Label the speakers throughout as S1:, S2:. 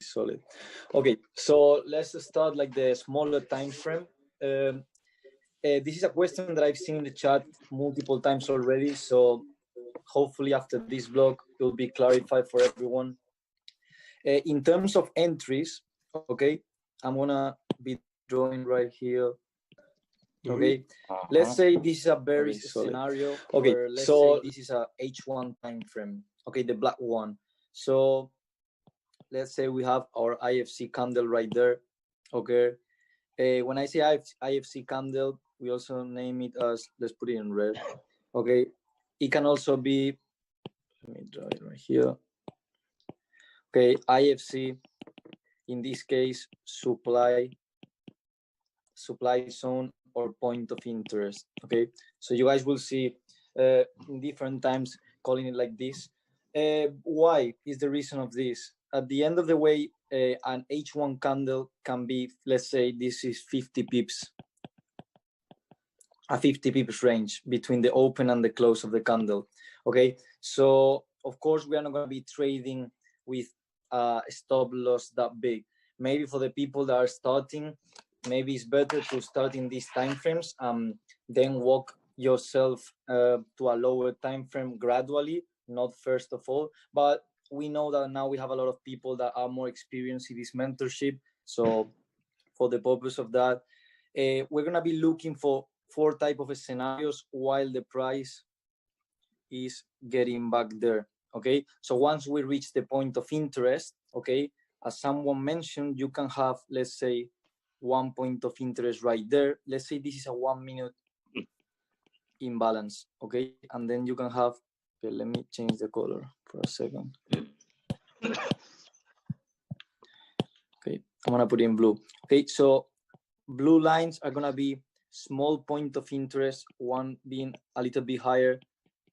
S1: solid. Okay, so let's start like the smaller time frame. This is a question that I've seen in the chat multiple times already, so hopefully after this blog it will be clarified for everyone. In terms of entries, okay, I'm gonna be drawing right here. Okay, let's say this is a bearish scenario. Okay, where, let's say this is a H1 time frame. Okay, the black one. So let's say we have our IFC candle right there. Okay, when I say IFC candle, we also name it as, let's put it in red. Okay, it can also be, let me draw it right here. Okay, IFC, in this case, supply zone or point of interest. Okay, so you guys will see in different times calling it like this. Why is the reason of this? At the end of the way, an H1 candle can be, let's say this is 50 pips, a 50 pips range between the open and the close of the candle. Okay, so of course we are not going to be trading with a stop loss that big. Maybe for the people that are starting, maybe it's better to start in these time frames, then walk yourself to a lower time frame gradually, not first of all. But we know that now we have a lot of people that are more experienced in this mentorship. So for the purpose of that, we're going to be looking for 4 type of scenarios while the price is getting back there. Okay, so once we reach the point of interest, okay, as someone mentioned, you can have, let's say, 1 point of interest right there. Let's say this is a 1 minute imbalance. Okay, and then you can have, okay, let me change the color for a second. Okay, I'm gonna put in blue. Okay, so blue lines are gonna be small point of interest, one being a little bit higher,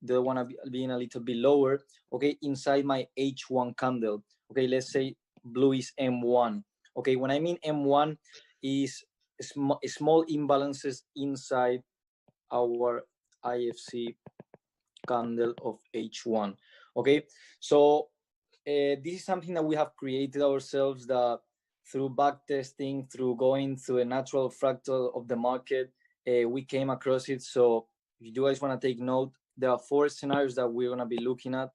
S1: the one being a little bit lower. Okay, inside my H1 candle. Okay, let's say blue is M1. Okay, when I mean M1 is small imbalances inside our IFC candle of H1. Okay, so this is something that we have created ourselves, that through back testing, through going through a natural fractal of the market, we came across it. So if you guys want to take note, there are 4 scenarios that we're going to be looking at.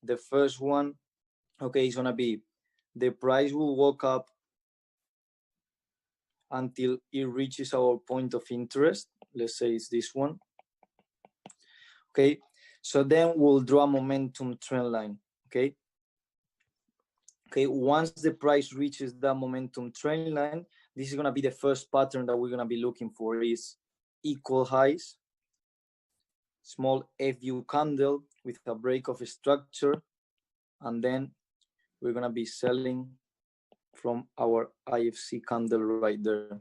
S1: The first one, okay, is going to be the price will walk up until it reaches our point of interest. Let's say it's this one. Okay, so then we'll draw a momentum trend line. Okay, once the price reaches that momentum trend line, this is going to be the first pattern that we're going to be looking for, is equal highs, small FU candle with a break of a structure, and then we're going to be selling from our IFC candle right there.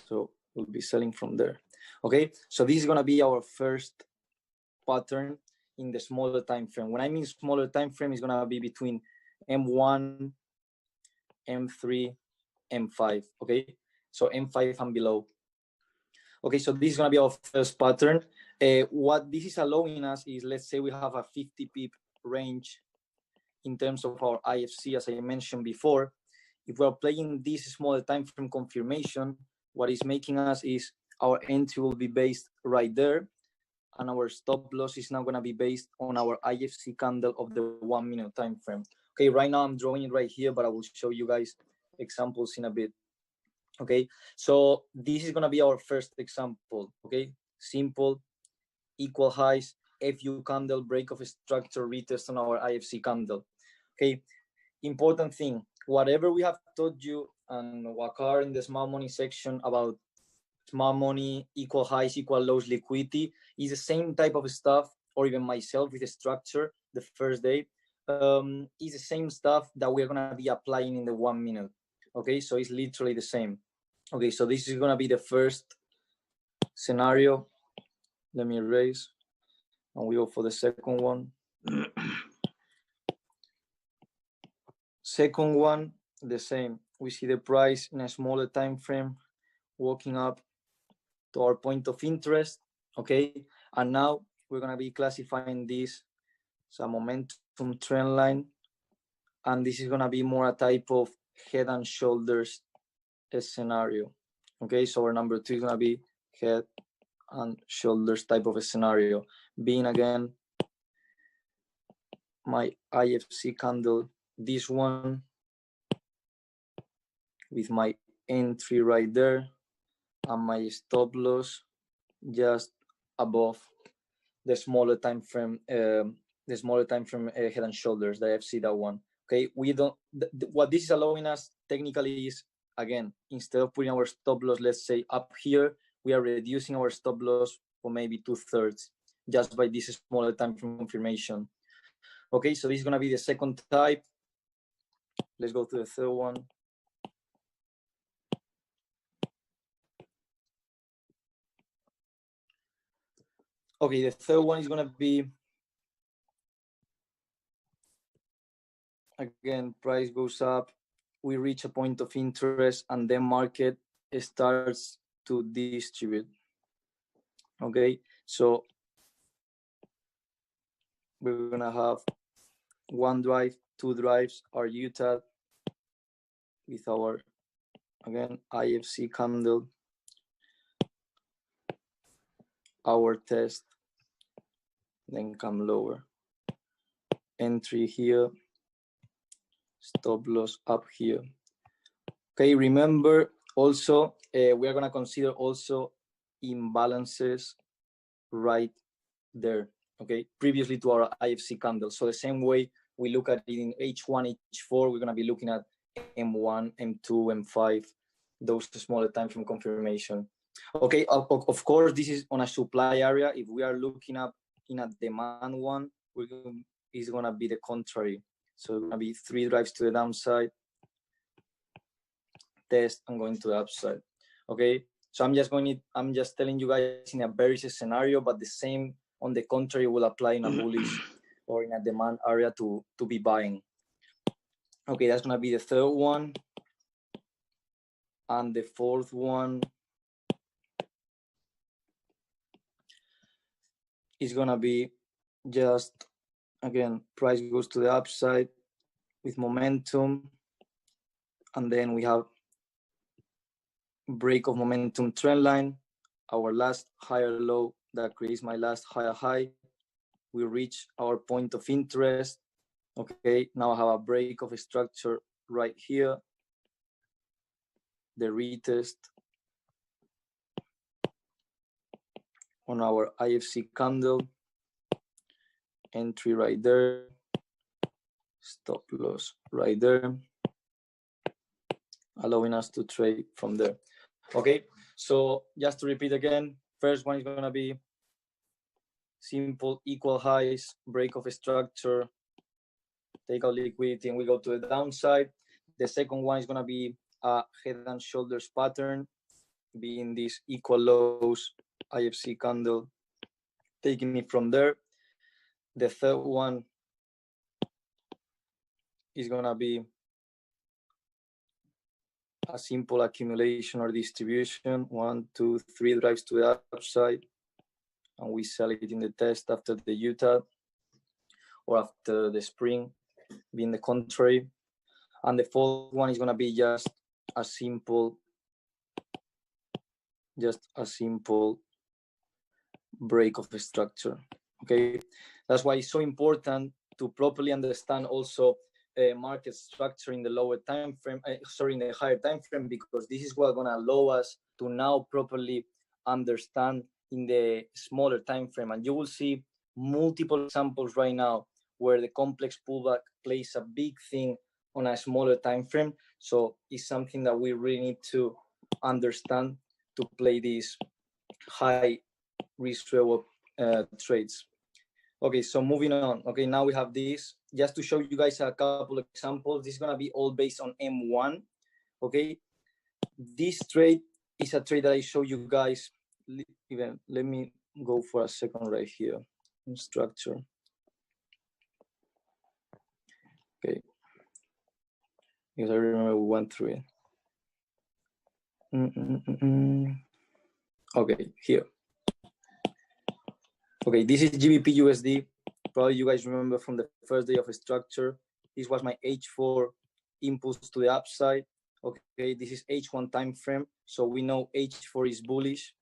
S1: So we'll be selling from there. Okay, so this is going to be our first pattern in the smaller time frame. When I mean smaller time frame, is going to be between M1, M3, M5. Okay, so M5 and below. Okay, so this is going to be our first pattern. What this is allowing us is, let's say we have a 50 pip range in terms of our IFC, as I mentioned before. If we're playing this smaller time frame confirmation, what is making us is our entry will be based right there, and our stop loss is now going to be based on our IFC candle of the 1 minute time frame. Okay, right now I'm drawing it right here, but I will show you guys examples in a bit. Okay, so this is going to be our first example. Okay, simple, equal highs, FU candle, break of a structure, retest on our IFC candle. Okay, important thing, whatever we have taught you and Wakar in the smart money section about smart money, equal highs, equal lows, liquidity, is the same type of stuff, or even myself with the structure the first day, is the same stuff that we're going to be applying in the 1 minute. Okay, so it's literally the same. Okay, so this is going to be the first scenario. Let me erase, and we go for the second one. Second one, the same. We see the price in a smaller time frame walking up to our point of interest. Okay, and now we're going to be classifying this as a momentum trend line and this is gonna be more a type of head and shoulders scenario. Okay, so our number 2 is gonna be head and shoulders type of a scenario, being again my IFC candle, this one, with my entry right there, and my stop loss just above the smaller time frame, head and shoulders, the IFC, that one. Okay, we don't. What this is allowing us technically is, again, instead of putting our stop loss, let's say up here, we are reducing our stop loss for maybe 2/3 just by this smaller time frame confirmation. Okay, so this is gonna be the second type. Let's go to the third one. Okay, the third one is gonna be, again, price goes up, we reach a point of interest, and then market starts to distribute. Okay, so we're gonna have one drive, two drives, our UTAD with our, again, IFC candle, our test, then come lower, entry here, stop loss up here. Okay, remember also, we are gonna consider also imbalances right there, okay, previously to our IFC candle. So the same way we look at it in H1, H4, we're gonna be looking at M1, M2, M5, those smaller time frame confirmation. Okay, of course, this is on a supply area. If we are looking up in a demand one, it's gonna be the contrary. So it's gonna be 3 drives to the downside, test, and going to the upside. Okay, so I'm just telling you guys in a bearish scenario, but the same on the contrary will apply in a bullish or in a demand area to be buying. Okay, that's gonna be the third one. And the fourth one is gonna be just, again, price goes to the upside with momentum, and then we have break of momentum trend line, our last higher low that creates my last higher high. We reach our point of interest. Okay, now I have a break of a structure right here, the retest on our IFC candle, entry right there, stop loss right there, allowing us to trade from there. Okay, so just to repeat again, first one is gonna be simple equal highs, break of a structure, take out liquidity, and we go to the downside. The second one is gonna be a head and shoulders pattern, being this equal lows IFC candle, taking it from there. The third one is gonna be a simple accumulation or distribution, 1, 2, 3 drives to the upside, and we sell it in the test after the UTAD or after the spring, being the contrary. And the fourth one is gonna be just a simple break of the structure. Okay, that's why it's so important to properly understand also market structure in the lower time frame, in the higher time frame, because this is what's gonna allow us to now properly understand in the smaller time frame. And you will see multiple examples right now where the complex pullback plays a big thing on a smaller time frame. So it's something that we really need to understand to play these high risk reward trades. Okay, so moving on. Okay, now we have this. Just to show you guys a couple of examples, this is gonna be all based on M1. Okay, this trade is a trade that I show you guys. Even let me go for a second right here in structure. Okay, because I remember we went through it. Okay, here. Okay, this is GBP USD. Probably you guys remember from the first day of a structure. This was my H4 impulse to the upside. Okay, this is H1 time frame, so we know H4 is bullish.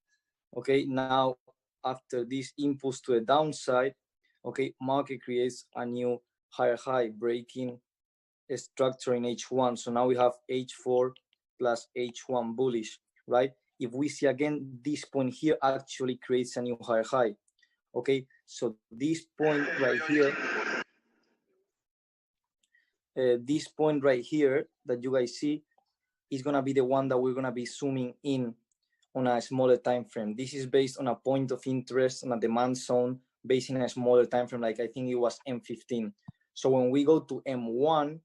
S1: Okay, now after this impulse to the downside, okay, market creates a new higher high, breaking a structure in H1. So now we have H4 plus H1 bullish, right? If we see again, this point here actually creates a new higher high. Okay, so this point right here, this point right here that you guys see is gonna be the one that we're gonna be zooming in on a smaller time frame. This is based on a point of interest on a demand zone based in a smaller time frame, like I think it was M15. So when we go to M1,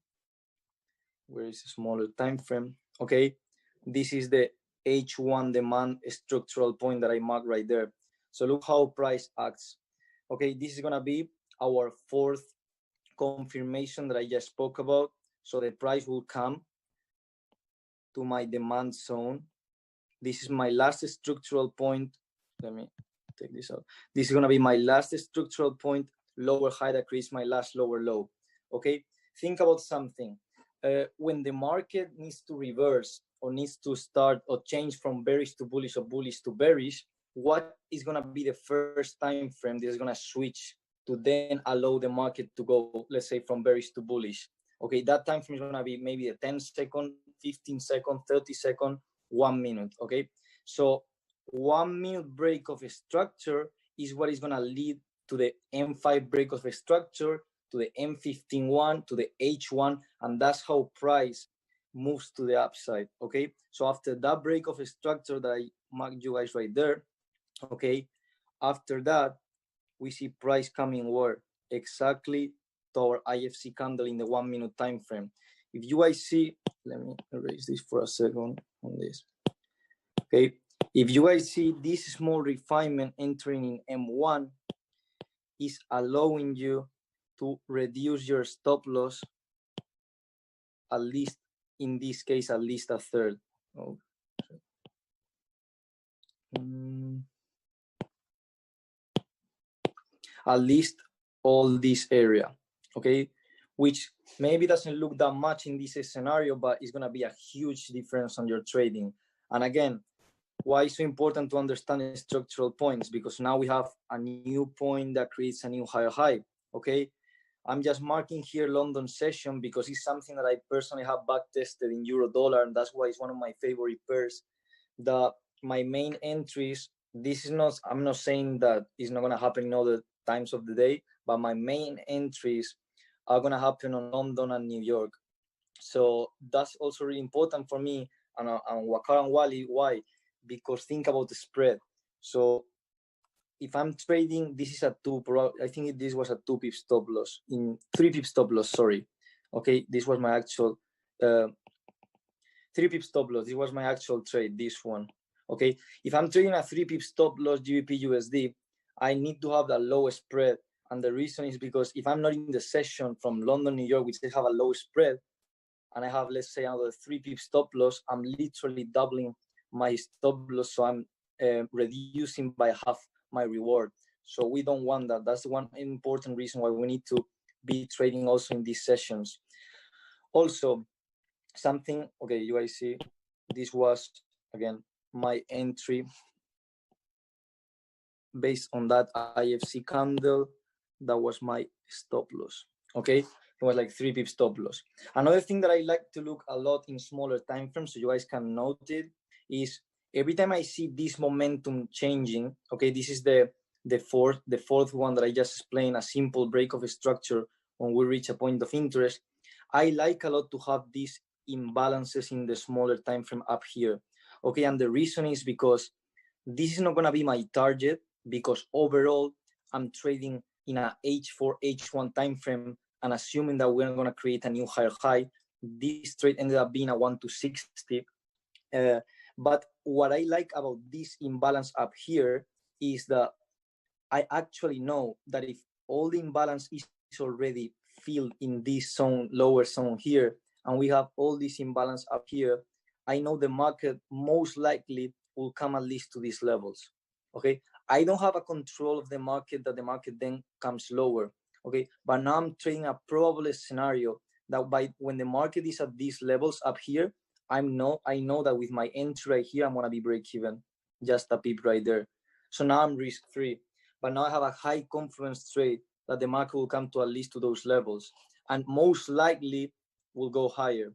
S1: where is a smaller time frame? Okay, this is the H1 demand structural point that I marked right there. So look how price acts. Okay, this is gonna be our fourth confirmation that I just spoke about. So the price will come to my demand zone. This is my last structural point. Let me take this out. This is gonna be my last structural point, lower high that creates my last lower low. Okay, think about something. When the market needs to reverse or needs to start or change from bearish to bullish or bullish to bearish, what is gonna be the first time frame that is gonna switch to then allow the market to go, let's say, from bearish to bullish? Okay, that time frame is gonna be maybe a 10-second, 15-second, 30-second, 1 minute. Okay, so 1 minute break of a structure is what is gonna lead to the M5 break of a structure, to the M15-1, to the H1, and that's how price moves to the upside. Okay, so after that break of a structure that I marked you guys right there, okay, after that we see price coming where? Exactly to our IFC candle in the 1 minute time frame. If you guys see, let me erase this for a second on this. Okay, if you guys see this small refinement entering in M1 is allowing you to reduce your stop loss, at least in this case, at least a third. Oh. At least all this area, okay, which maybe doesn't look that much in this scenario, but it's going to be a huge difference on your trading. And again, why it's so important to understand structural points? Because now we have a new point that creates a new higher high. Okay, I'm just marking here London session because it's something that I personally have back tested in euro dollar, and that's why it's one of my favorite pairs. My main entries, this is not, I'm not saying that it's not going to happen in other times of the day, but my main entries are going to happen on London and New York. So that's also really important for me and Waqar and Wally. Why? Because think about the spread. So if I'm trading, this is a I think this was a 2 pip stop loss, in 3 pip stop loss, sorry. Okay, this was my actual 3 pip stop loss. This was my actual trade, this one. Okay, if I'm trading a 3 pip stop loss GBP USD, I need to have the lowest spread. And the reason is because if I'm not in the session from London, New York, which they have a low spread, and I have, let's say, another 3 pip stop loss, I'm literally doubling my stop loss. So I'm reducing by half my reward. So we don't want that. That's one important reason why we need to be trading also in these sessions. Also, something, okay, you guys see, this was, again, my entry based on that IFC candle. That was my stop loss. Okay, it was like 3 pip stop loss. Another thing that I like to look a lot in smaller time frames, so you guys can note it, is every time I see this momentum changing. Okay, this is the fourth one that I just explained, a simple break of a structure when we reach a point of interest. I like a lot to have these imbalances in the smaller time frame up here. Okay, and the reason is because this is not going to be my target, because overall I'm trading in a H4, H1 time frame, and assuming that we're going to create a new higher high. This trade ended up being a 1 to 60. But what I like about this imbalance up here is that I actually know that if all the imbalance is already filled in this zone, lower zone here, and we have all this imbalance up here, I know the market most likely will come at least to these levels. Okay, I don't have a control of the market that the market then comes lower. Okay, but now I'm trading a probable scenario that when the market is at these levels up here, I know that with my entry right here, I'm gonna be break even, just a pip right there. So now I'm risk free, but now I have a high confidence trade that the market will come to at least to those levels, and most likely will go higher.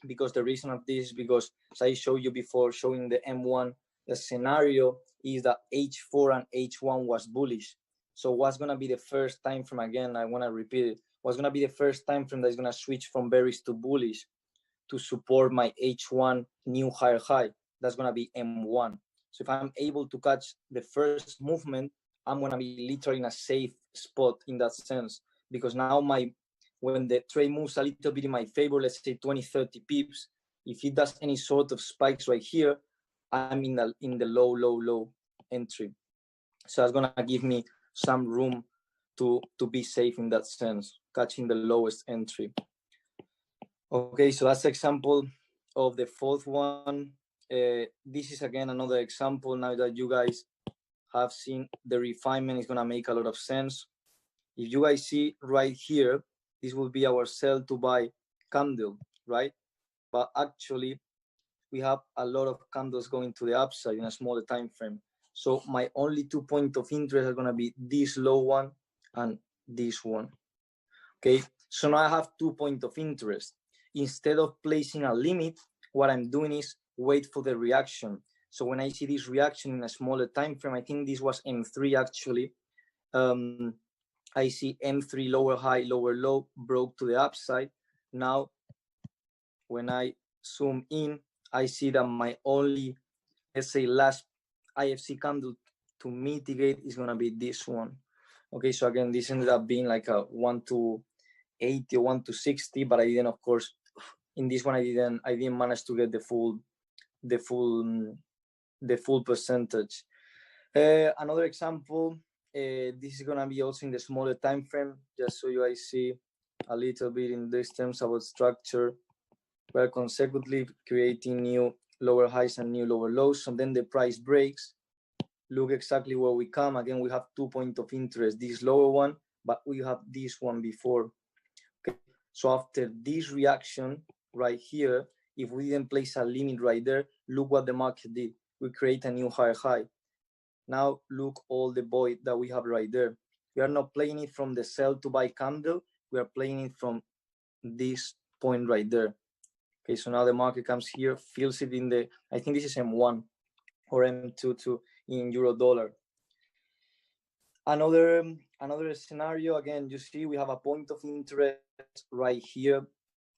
S1: Because the reason of this is because, as I showed you before, showing the M1, the scenario is that H4 and H1 was bullish. So what's gonna be the first time frame, again, I wanna repeat it, what's gonna be the first time frame that's gonna switch from bearish to bullish to support my H1 new higher high? That's gonna be M1. So if I'm able to catch the first movement, I'm gonna be literally in a safe spot in that sense, because now when the trade moves a little bit in my favor, let's say 20, 30 pips, if it does any sort of spikes right here, I'm in the low entry. So that's gonna give me some room to be safe in that sense, catching the lowest entry. Okay, so that's example of the fourth one. This is again another example. Now that you guys have seen the refinement, is gonna make a lot of sense. If you guys see right here, this will be our sell to buy candle, right? But actually, we have a lot of candles going to the upside in a smaller time frame. So my only 2 points of interest are gonna be this low one and this one. Okay, so now I have 2 points of interest. Instead of placing a limit, what I'm doing is wait for the reaction. So when I see this reaction in a smaller time frame, I think this was M3 actually. I see M3 lower high, lower low, broke to the upside. Now, when I zoom in, I see that my only, let's say, last IFC candle to mitigate is gonna be this one. Okay, so again, this ended up being like a 1 to 80 or 1 to 60, but I didn't, of course, in this one I didn't manage to get the full percentage. Another example, this is gonna be also in the smaller time frame, just so you guys see a little bit in these terms about structure. We're consecutively creating new lower highs and new lower lows, and then the price breaks. Look exactly where we come. Again, we have 2 points of interest, this lower one, but we have this one before. Okay, so after this reaction right here, if we didn't place a limit right there, look what the market did. We create a new higher high. Now look all the void that we have right there. We are not playing it from the sell to buy candle. We are playing it from this point right there. Okay, so now the market comes here, fills it in the, I think this is M1 or M2 in euro dollar. Another scenario, again, you see we have a point of interest right here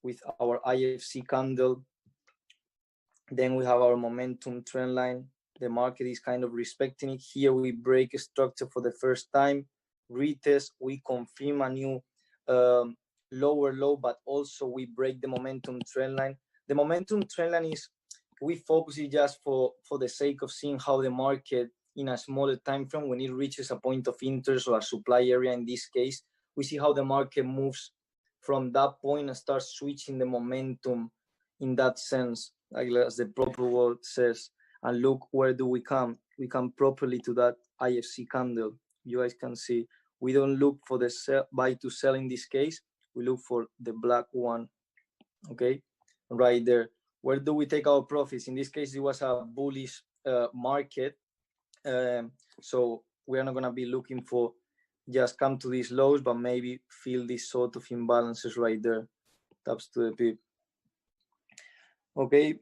S1: with our IFC candle. Then we have our momentum trend line. The market is kind of respecting it. Here we break a structure for the first time, retest, we confirm a new lower low, but also we break the momentum trend line. The momentum trend line is, we focus it just for the sake of seeing how the market in a smaller time frame, when it reaches a point of interest or a supply area in this case, we see how the market moves from that point and starts switching the momentum in that sense, like as the proper word says. And look, where do we come? We come properly to that IFC candle. You guys can see, we don't look for the buy to sell in this case. We look for the black one, okay, right there. Where do we take our profits? In this case, it was a bullish market. So we are not going to be looking for just come to these lows, but maybe feel this sort of imbalances right there. Taps to the pip. Okay,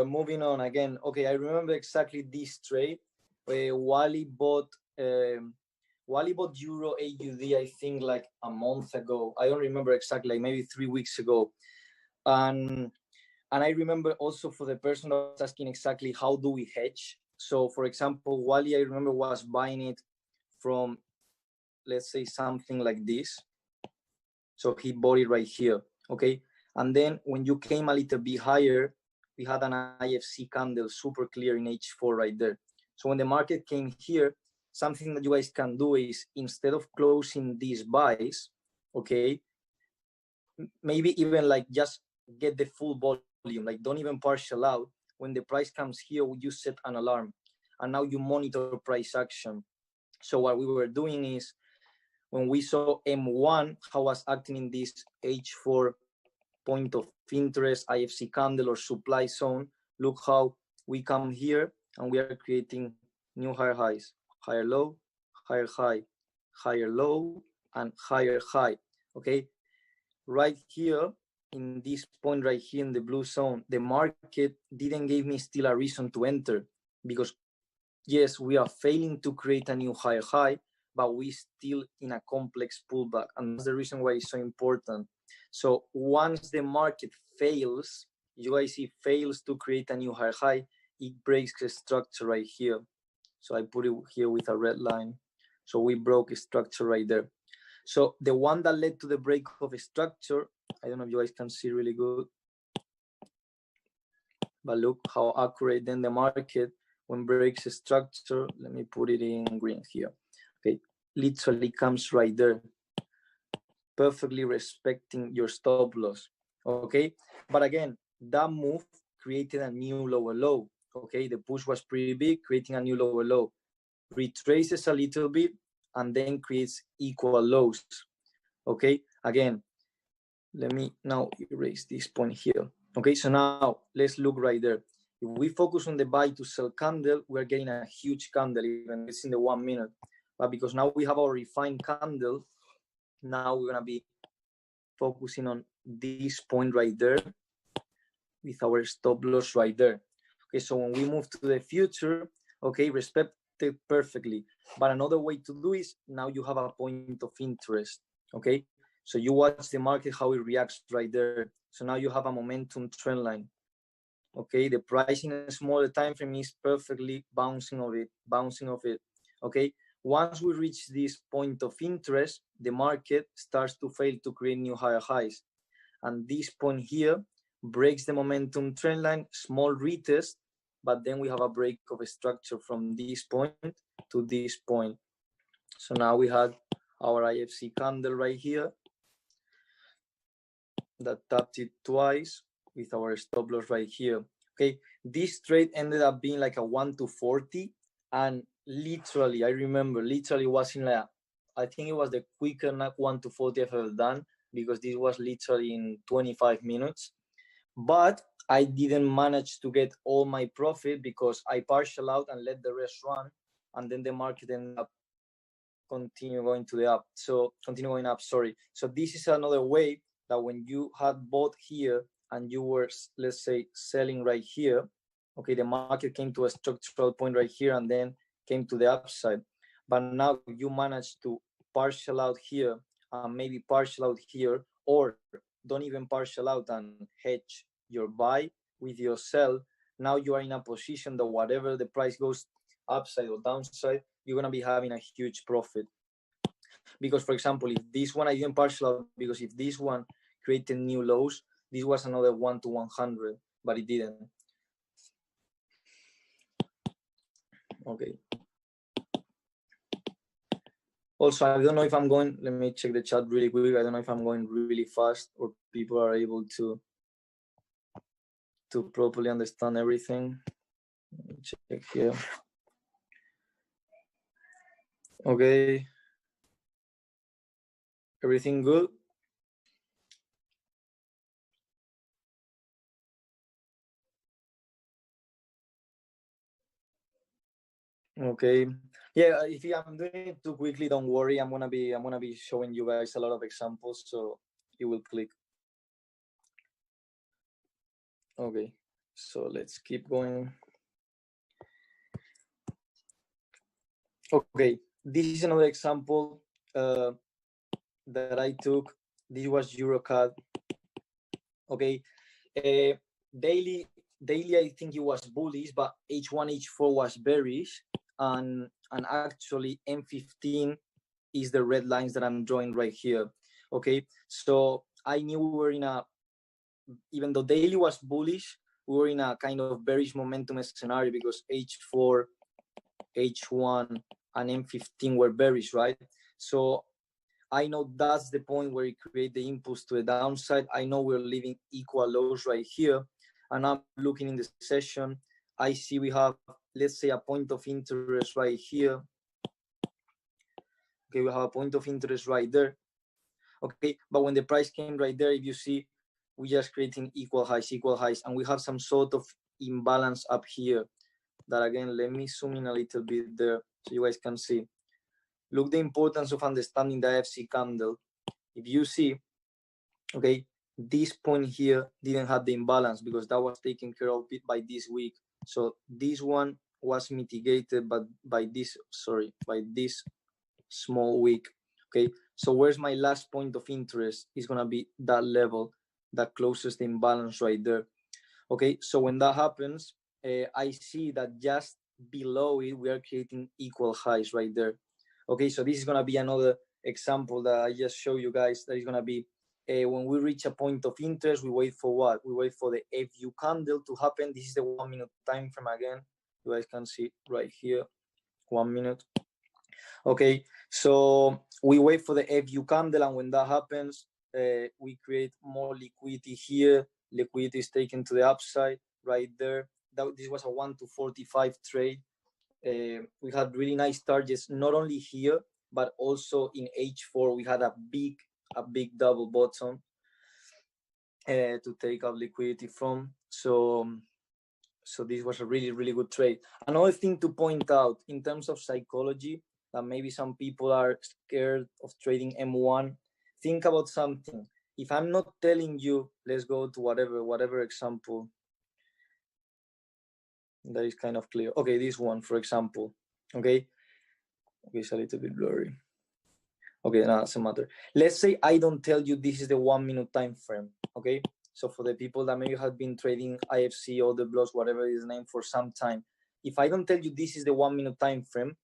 S1: moving on again. Okay, I remember exactly this trade. Wally bought Euro AUD, I think like a month ago. I don't remember exactly, like maybe 3 weeks ago. And I remember also for the person that was asking exactly how do we hedge. So for example, Wally, I remember was buying it from, let's say, something like this. So he bought it right here, okay? And then when you came a little bit higher, we had an IFC candle super clear in H4 right there. So when the market came here, something that you guys can do is, instead of closing these buys, okay, maybe even like just get the full volume, like don't even partial out. When the price comes here, you set an alarm and now you monitor price action. So what we were doing is, when we saw M1 how was acting in this H4 point of interest, IFC candle or supply zone, look how we come here and we are creating new higher highs, higher low, higher high, higher low, and higher high. Okay, right here in this point right here in the blue zone, the market didn't give me still a reason to enter, because yes, we are failing to create a new higher high, but we still in a complex pullback, and that's the reason why it's so important. So once the market fails, you guys see fails to create a new higher high, it breaks the structure right here. So I put it here with a red line. So we broke a structure right there. So the one that led to the break of a structure, I don't know if you guys can see really good, but look how accurate then the market when breaks a structure. Let me put it in green here. Okay, literally comes right there, perfectly respecting your stop loss. Okay, but again, that move created a new lower low. Okay, the push was pretty big, creating a new lower low, retraces a little bit, and then creates equal lows. Okay, again, let me now erase this point here. Okay, so now let's look right there. If we focus on the buy to sell candle, we're getting a huge candle, even it's in the 1 minute. But because now we have our refined candle, now we're gonna be focusing on this point right there with our stop loss right there. Okay, so when we move to the future, okay, respect it perfectly. But another way to do is now you have a point of interest. Okay, so you watch the market, how it reacts right there. So now you have a momentum trend line. Okay, the price in a smaller time frame is perfectly bouncing off it. Okay, once we reach this point of interest, the market starts to fail to create new higher highs. And this point here breaks the momentum trend line, small retest, but then we have a break of a structure from this point to this point. So now we had our IFC candle right here that tapped it twice with our stop loss right here. Okay, this trade ended up being like a 1 to 40, and literally, I remember, literally was in like, I think it was the quicker 1 to 40 I've ever done, because this was literally in 25 minutes. But I didn't manage to get all my profit because I partial out and let the rest run, and then the market ended up continue going up. Sorry. So this is another way that when you had bought here and you were, let's say, selling right here, okay, the market came to a structural point right here and then came to the upside. But now you managed to partial out here, maybe partial out here, or don't even partial out and hedge your buy with your sell. Now you are in a position that whatever the price goes upside or downside, you're going to be having a huge profit. Because, for example, if this one I didn't partial out, because if this one created new lows, this was another 1 to 100, but it didn't. Okay. Also, I don't know if I'm going, let me check the chat really quick. I don't know if I'm going really fast or people are able to properly understand everything. Let me check here. Okay. Everything good? Okay. Yeah, if I'm doing it too quickly, don't worry. I'm gonna be showing you guys a lot of examples, so you will click. Okay, so let's keep going. Okay, this is another example that I took. This was EuroCAD. Okay, daily I think it was bullish, but H1 H4 was bearish, and actually M15 is the red lines that I'm drawing right here. Okay, so I knew we were in a, even though daily was bullish, we were in a kind of bearish momentum scenario because H4, H1, and M15 were bearish, right? So I know that's the point where it create the impulse to the downside. I know we're leaving equal lows right here. And I'm looking in the session. I see we have, let's say, a point of interest right here. Okay, we have a point of interest right there. Okay, but when the price came right there, if you see, we just creating equal highs, and we have some sort of imbalance up here. That again, let me zoom in a little bit there so you guys can see. Look the importance of understanding the IFC candle. If you see, okay, this point here didn't have the imbalance because that was taken care of by this week. So this one was mitigated by this small wick. Okay, so where's my last point of interest? Is gonna be that level that closes the imbalance right there. Okay, so when that happens, I see that just below it we are creating equal highs right there. Okay, so this is gonna be another example that I just show you guys. That is gonna be when we reach a point of interest, we wait for what? We wait for the FU candle to happen. This is the 1 minute time frame again. You guys can see right here, 1 minute. Okay, so we wait for the FU candle, and when that happens, we create more liquidity here. Liquidity is taken to the upside right there. This was a 1 to 45 trade. We had really nice targets, not only here, but also in H4. We had a big double bottom to take out liquidity from. So this was a really good trade. Another thing to point out in terms of psychology, that maybe some people are scared of trading M1. Think about something. If I'm not telling you, let's go to whatever example that is kind of clear. Okay, this one, for example. Okay, it's a little bit blurry. Okay, no, doesn't matter. Let's say I don't tell you this is the 1 minute time frame. Okay, so for the people that maybe have been trading IFC or the blocks, whatever is named, for some time, if I don't tell you this is the 1 minute time frame,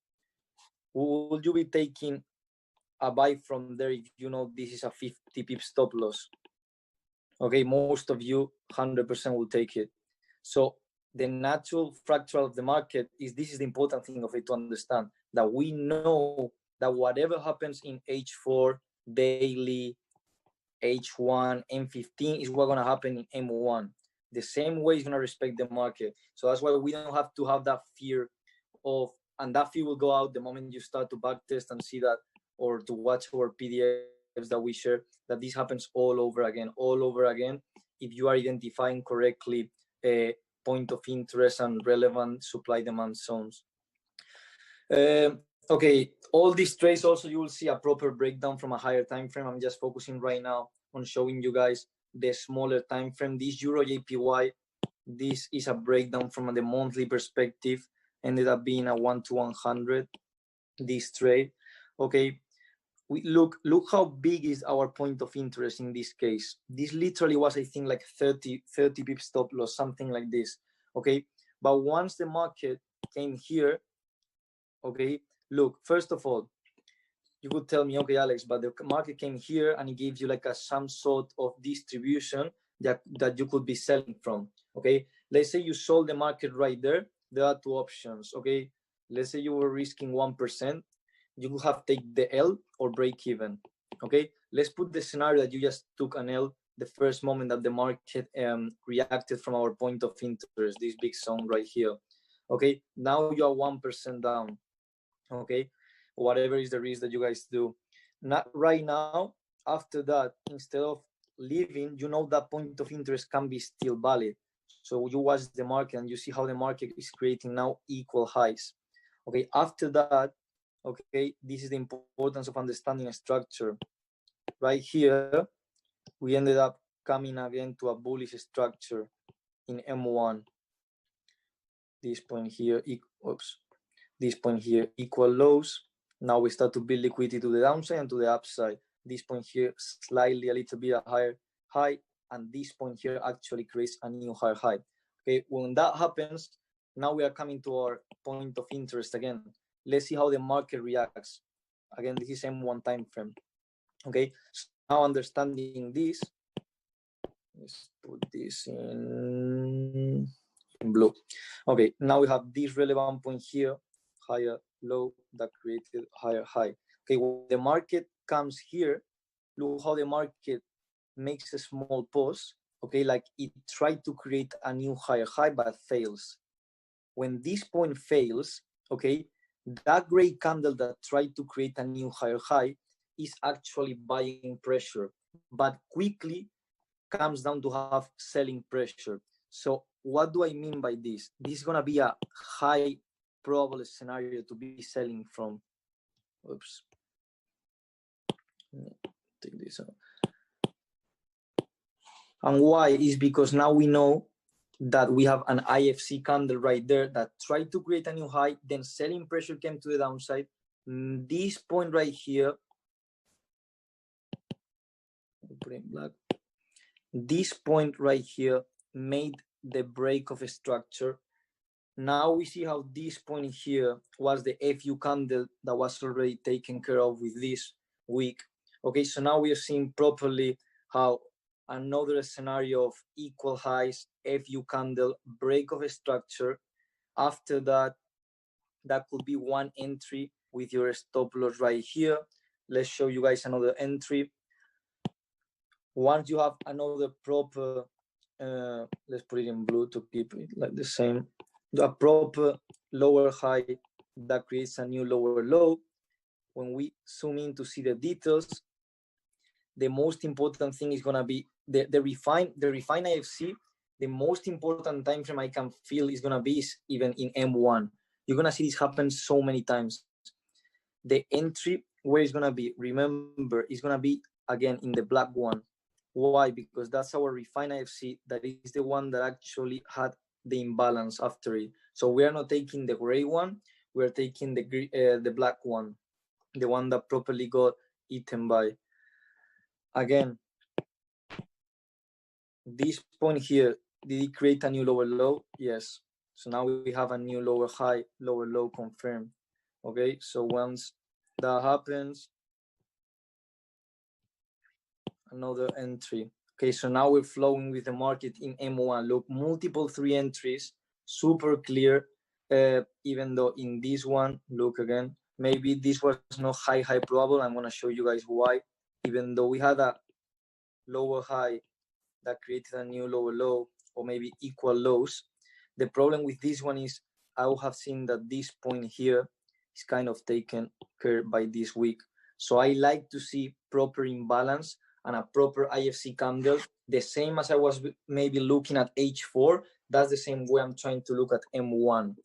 S1: would you be taking a buy from there if you know this is a 50 pip stop loss? Okay, most of you 100% will take it. So the natural fractal of the market is, this is the important thing of it to understand, that we know that whatever happens in H4, daily, H1, M15 is what's going to happen in M1. The same way is going to respect the market. So that's why we don't have to have that fear of, and that fear will go out the moment you start to backtest and see that, or to watch our PDFs that we share, that this happens all over again, if you are identifying correctly a point of interest and relevant supply-demand zones. Okay, all these trades also you will see a proper breakdown from a higher time frame. I'm just focusing right now on showing you guys the smaller time frame. This Euro JPY, this is a breakdown from the monthly perspective, ended up being a 1 to 100, this trade. Okay, we look how big is our point of interest in this case. This literally was, I think, like 30 pip stop loss, something like this. Okay, but once the market came here, okay, look, first of all, you could tell me, okay, Alex, but the market came here and it gives you like some sort of distribution that you could be selling from. Okay, let's say you sold the market right there. There are two options. Okay, let's say you were risking 1%. You could have take the L or break even. Okay, let's put the scenario that you just took an L the first moment that the market reacted from our point of interest, this big zone right here. Okay, now you are 1% down. Okay, whatever is the risk that you guys do. Not right now, after that, instead of leaving, you know that point of interest can be still valid. So you watch the market and you see how the market is creating now equal highs. Okay, after that, okay, this is the importance of understanding a structure. Right here, we ended up coming again to a bullish structure in M1. This point here, this point here, equal lows. Now we start to build liquidity to the downside and to the upside. This point here, slightly a little bit a higher high, and this point here actually creates a new higher high. Okay, when that happens, now we are coming to our point of interest again. Let's see how the market reacts. Again, this is M1 time frame. Okay, so now understanding this, let's put this in blue. Okay, now we have this relevant point here, higher low that created higher high. Okay, when the market comes here, look how the market makes a small pause. Okay, like it tried to create a new higher high but fails. When this point fails, okay, that gray candle that tried to create a new higher high is actually buying pressure, but quickly comes down to have selling pressure. So what do I mean by this? This is going to be a high probable scenario to be selling from. Oops. Take this out. And why is because now we know that we have an IFC candle right there that tried to create a new high, then selling pressure came to the downside. This point right here, put in black. This point right here made the break of a structure. Now we see how this point here was the FU candle that was already taken care of with this week. Okay, so now we are seeing properly how another scenario of equal highs, FU candle, break of a structure. After that, that could be one entry with your stop loss right here. Let's show you guys another entry. Once you have another proper, let's put it in blue to keep it like the same, a proper lower high that creates a new lower low. When we zoom in to see the details, the most important thing is going to be the refine IFC. The most important time frame I can feel is going to be even in M1. You're going to see this happen so many times. The entry, where it's going to be, remember, it's going to be again in the black one. Why? Because that's our refine IFC. That is the one that actually had the imbalance after it. So we are not taking the gray one. We are taking the black one, the one that properly got eaten by. Again, this point here, did it create a new lower low? Yes. So now we have a new lower high, lower low confirmed. Okay, so once that happens, another entry. Okay, so now we're flowing with the market in M1. Look, multiple 3 entries, super clear. Even though in this one, look again, maybe this was not high probable. I'm going to show you guys why. Even though we had a lower high that created a new lower low, or maybe equal lows, the problem with this one is I would have seen that this point here is kind of taken care by this week. So I like to see proper imbalance and a proper IFC candle, the same as I was maybe looking at H4. That's the same way I'm trying to look at M1.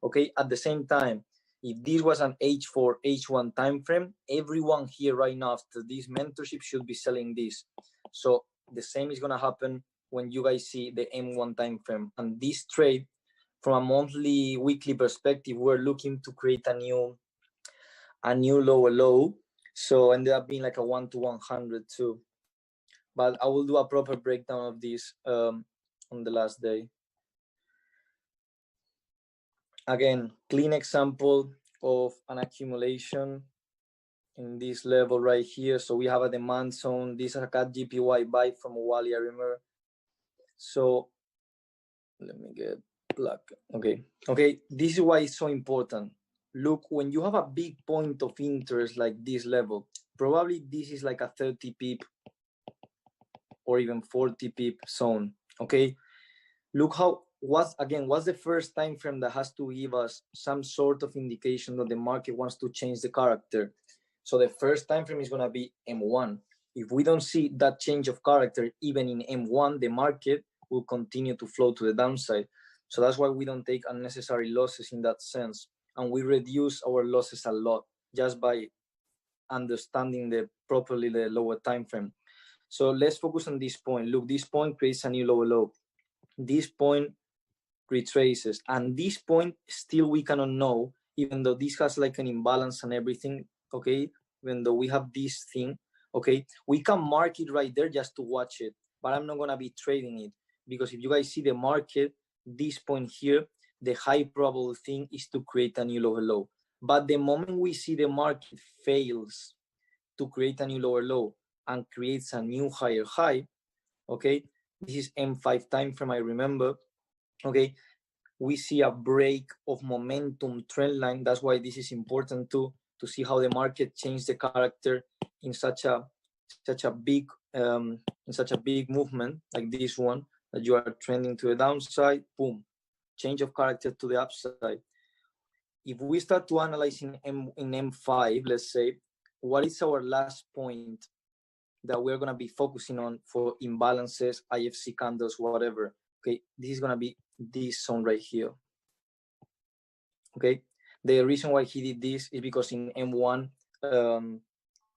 S1: Okay, at the same time, if this was an H4, H1 time frame, everyone here right now after this mentorship should be selling this. So the same is going to happen when you guys see the M1 time frame. And this trade, from a monthly, weekly perspective, we're looking to create a new lower low. So ended up being like a 1 to 100 too. But I will do a proper breakdown of this on the last day. Again, clean example of an accumulation in this level right here. So we have a demand zone. This is a cat GPY buy from Wally, I remember. So let me get black. Okay, this is why it's so important. Look, when you have a big point of interest like this level, probably this is like a 30 pip or even 40 pip zone. Okay, look how what's the first time frame that has to give us some sort of indication that the market wants to change the character. So the first time frame is going to be M1. If we don't see that change of character even in M1, the market will continue to flow to the downside. So that's why we don't take unnecessary losses in that sense, and we reduce our losses a lot just by understanding properly the lower time frame. So let's focus on this point. Look, this point creates a new lower low. This point retraces, and this point still we cannot know, even though this has like an imbalance and everything. Okay, even though we have this thing, okay, we can mark it right there just to watch it, but I'm not going to be trading it, because if you guys see the market, this point here, the high probable thing is to create a new lower low. But the moment we see the market fails to create a new lower low and creates a new higher high, okay, this is M5 time frame, I remember. Okay, we see a break of momentum trend line. That's why this is important too, to see how the market changed the character in such a big movement like this one, that you are trending to the downside, boom, change of character to the upside. If we start to analyze in M5, let's say, what is our last point that we're gonna be focusing on for imbalances, IFC candles, whatever. Okay, this is gonna be this zone right here. Okay, the reason why he did this is because in M1,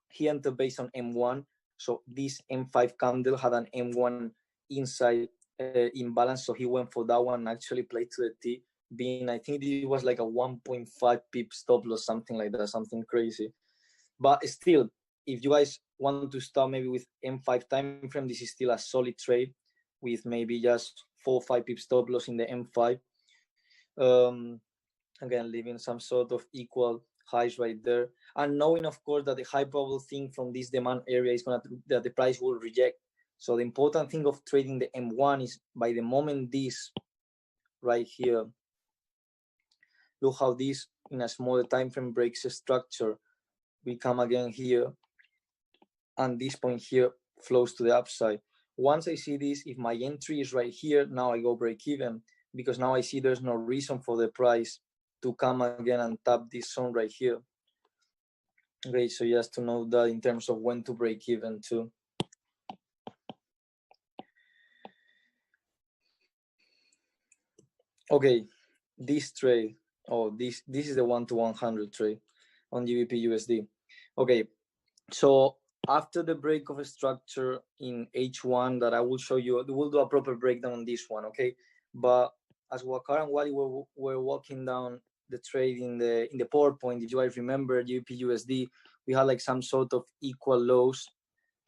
S1: he entered based on M1. So this M5 candle had an M1 inside imbalance. So he went for that one and actually played to the T, being, I think it was like a 1.5 pip stop loss, something like that, something crazy. But still, if you guys want to start maybe with M5 time frame, this is still a solid trade with maybe just 4 or 5 pip stop loss in the M5. Again, leaving some sort of equal highs right there, and knowing, of course, that the high probable thing from this demand area is that the price will reject. So the important thing of trading the M1 is by the moment this right here, look how this in a smaller time frame breaks a structure. We come again here, and this point here flows to the upside. Once I see this, if my entry is right here, now I go break even, because now I see there's no reason for the price to come again and tap this zone right here. Okay, so just to know that in terms of when to break even too. Okay, this trade, this is the 1 to 100 trade on GBP USD. Okay, so after the break of a structure in H1 that I will show you, we'll do a proper breakdown on this one, okay? But as Waqar and Wally were walking down the trade in the PowerPoint, if you guys remember GBP USD, we had like some sort of equal lows.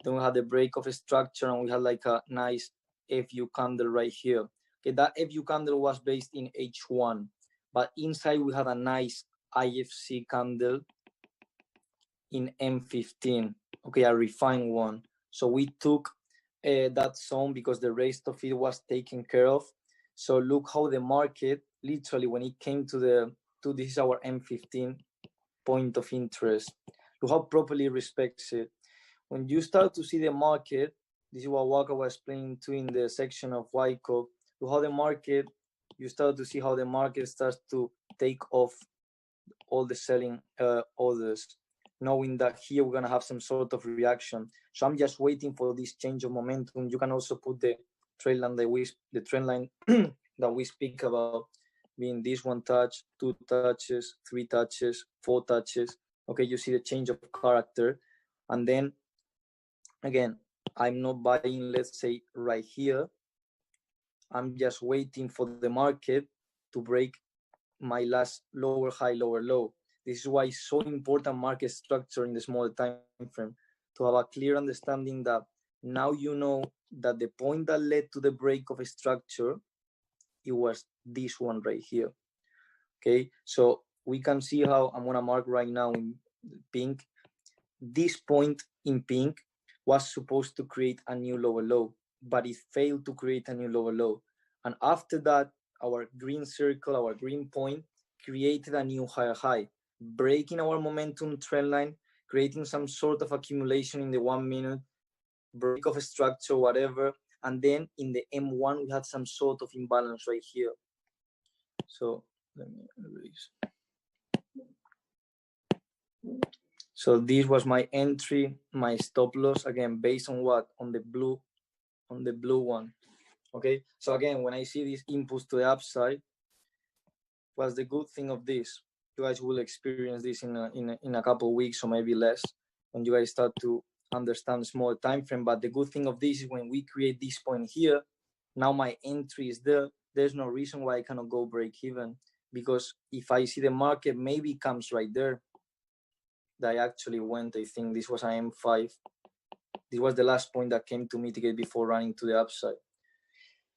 S1: Then we had the break of a structure, and we had like a nice FU candle right here. Okay, that FU candle was based in H1, but inside we had a nice IFC candle in M15. Okay, a refined one. So we took that zone because the rest of it was taken care of. So look how the market, literally when it came to this is our M15 point of interest. Look how properly respects it. When you start to see the market, this is what Waqar was explaining too in the section of Wyckoff, to how the market, you start to see how the market starts to take off all the selling orders, knowing that here we're gonna have some sort of reaction. So I'm just waiting for this change of momentum. You can also put the trend line the trend line that we speak about, being this one touch, 2 touches, 3 touches, 4 touches. Okay, you see the change of character, and then again, I'm not buying, let's say right here. I'm just waiting for the market to break my last lower high, lower low. This is why it's so important market structure in the smaller time frame, to have a clear understanding that now you know that the point that led to the break of a structure, it was this one right here. Okay, so we can see how I'm gonna mark right now in pink. This point in pink was supposed to create a new lower low, but it failed to create a new lower low. And after that, our green circle, our green point, created a new higher high, breaking our momentum trend line, creating some sort of accumulation in the 1 minute, break of a structure, whatever. And then in the M1, we had some sort of imbalance right here. So let me erase. So this was my entry, my stop loss, again, based on what? On the blue one. Okay, so again, when I see these inputs to the upside, what's the good thing of this? You guys will experience this in a couple of weeks or maybe less when you guys start to understand small time frame. But the good thing of this is when we create this point here, now my entry is there. There's no reason why I cannot go break even, because if I see the market maybe comes right there, that I actually went, I think this was an M5. This was the last point that came to mitigate before running to the upside.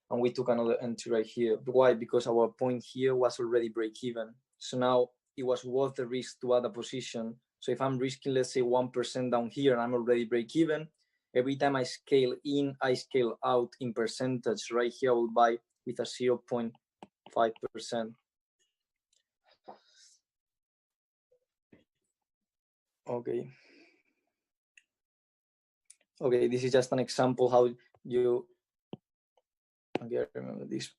S1: And we took another entry right here. Why? Because our point here was already break even. So now it was worth the risk to add a position. So if I'm risking, let's say 1% down here and I'm already break even, every time I scale in, I scale out in percentage. Right here, I will buy with a 0.5%. Okay. Okay, this is just an example how you, okay, I remember this.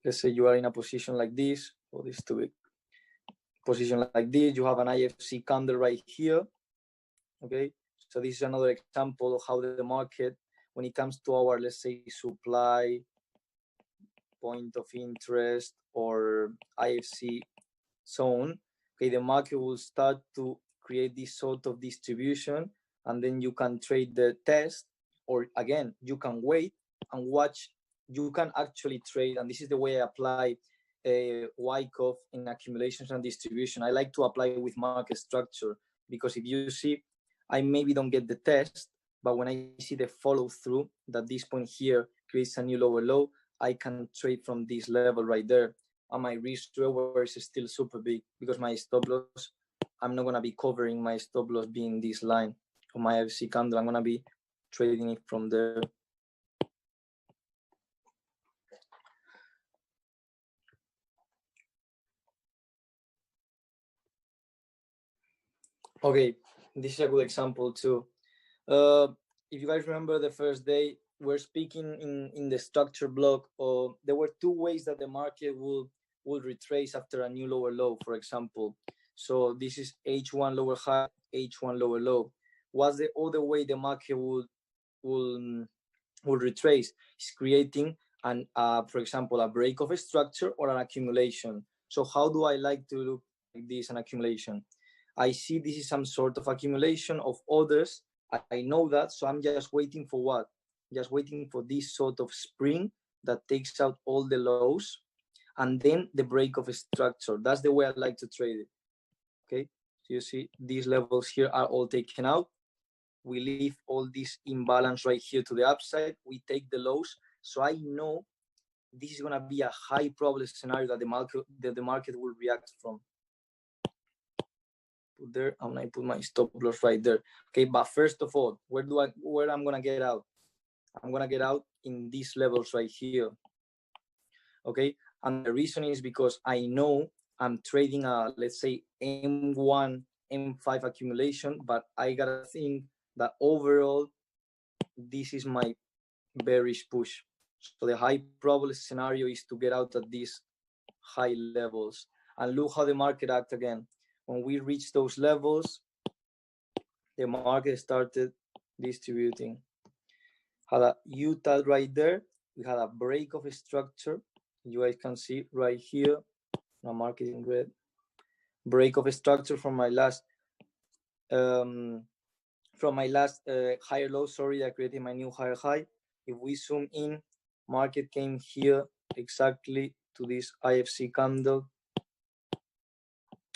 S1: Let's say you are in a position like this, or this too big. Position like this, you have an IFC candle right here. Okay, So this is another example of how the market, when it comes to our, let's say, supply, point of interest, or IFC zone, okay, the market will start to create this sort of distribution, and then you can trade the test, or again, you can wait and watch. You can actually trade, and this is the way I apply Wyckoff in accumulations and distribution. I like to apply with market structure, because if you see, I maybe don't get the test, but when I see the follow through, that this point here creates a new lower low, I can trade from this level right there. And my risk reward is still super big, because my stop loss, I'm not going to be covering my stop loss being this line of my FC candle. I'm going to be trading it from there. Okay, this is a good example too. If you guys remember the first day, we're speaking in the structure block, or there were two ways that the market will retrace after a new lower low, for example. So this is H1 lower high, H1 lower low. What's the other way the market will retrace? Is creating an for example, a break of a structure or an accumulation. So how do I like to look like this, an accumulation? I see this is some sort of accumulation of orders. I know that, so I'm just waiting for what? Just waiting for this sort of spring that takes out all the lows, and then the break of a structure. That's the way I like to trade it. Okay, so you see these levels here are all taken out. We leave all this imbalance right here to the upside. We take the lows, so I know this is gonna be a high probability scenario that the market will react from. Put there, and I put my stop loss right there. Okay, but first of all, where I'm gonna get out? I'm gonna get out in these levels right here. Okay, and the reason is because I know I'm trading a, let's say, M1, M5 accumulation, but I gotta think that overall this is my bearish push. So the high probability scenario is to get out at these high levels. And look how the market act again. When we reach those levels, the market started distributing. Had a U-tail right there. We had a break of a structure. You guys can see right here. Now market in red. Break of a structure from my last higher low. Sorry, I created my new higher high. If we zoom in, market came here exactly to this IFC candle